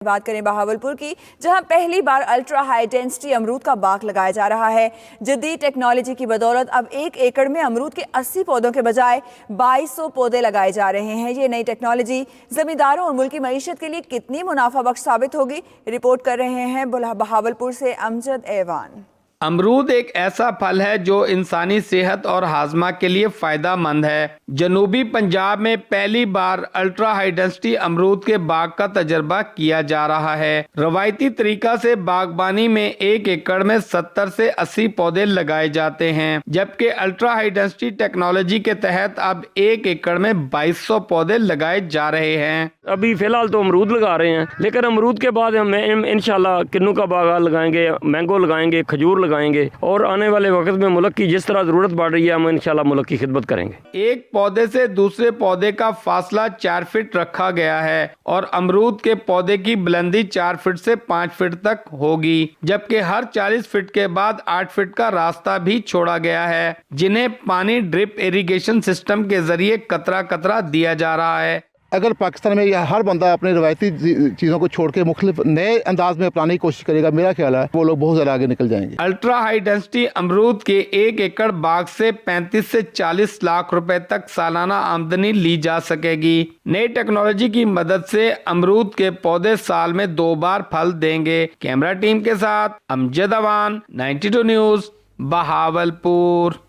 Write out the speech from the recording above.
بات کریں بہاولپور کی، جہاں پہلی بار الٹرا ہائی ڈینسٹی امرود کا باغ لگایا جا رہا ہے۔ جدید ٹیکنالوجی کی بدولت اب 1 ایکڑ میں امرود کے 80 پودوں کے بجائے 2200 پودے لگائے جا رہے ہیں۔ یہ نئی ٹیکنالوجی زمینداروں اور ملکی معیشت کے لیے کتنی منافع بخش ثابت ہوگی؟ رپورٹ کر رہے ہیں بہاولپور سے امجد ایوان۔ امرود ایک ایسا پھل ہے جو انسانی صحت اور ہاضمہ کے لیے فائدہ مند ہے۔ جنوبی پنجاب میں پہلی بار الٹرا ہائی ڈینسٹی امرود کے باغ کا تجربہ کیا جا رہا ہے۔ روایتی طریقہ سے باغبانی میں 1 ایکڑ میں 70 سے 80 پودے لگائے جاتے ہیں، جبکہ الٹرا ہائی ڈینسٹی ٹیکنالوجی کے تحت اب 1 ایکڑ میں 2200 پودے لگائے جا رہے ہیں۔ ابھی فی الحال تو امرود لگا رہے ہیں، لیکن امرود کے بعد ہم انشاءاللہ کنو کا باغ لگائیں گے، مینگو لگائیں گے، کھجور لگائیں گے، اور آنے والے وقت میں ملک کی جس طرح ضرورت بڑھ رہی ہے ہم انشاءاللہ ملک کی خدمت کریں گے۔ ایک پودے سے دوسرے پودے کا فاصلہ 4 فٹ رکھا گیا ہے اور امرود کے پودے کی بلندی 4 فٹ سے 5 فٹ تک ہوگی، جبکہ ہر 40 فٹ کے بعد 8 فٹ کا راستہ بھی چھوڑا گیا ہے، جنہیں پانی ڈرپ ایریگیشن سسٹم کے ذریعے قطرہ قطرہ دیا جا رہا ہے۔ اگر پاکستان میں ہر بندہ اپنے روایتی چیزوں کو چھوڑ کے مختلف نئے انداز میں اپنانے کی کوشش کرے گا، میرا خیال ہے وہ لوگ بہت زیادہ آگے نکل جائیں گے۔ الٹرا ہائی ڈینسٹی امرود کے 1 ایکڑ باغ سے 35 سے 40 لاکھ روپے تک سالانہ آمدنی لی جا سکے گی۔ نئی ٹیکنالوجی کی مدد سے امرود کے پودے سال میں 2 بار پھل دیں گے۔ کیمرہ ٹیم کے ساتھ امجد ایوان، 92 نیوز، بہاولپور۔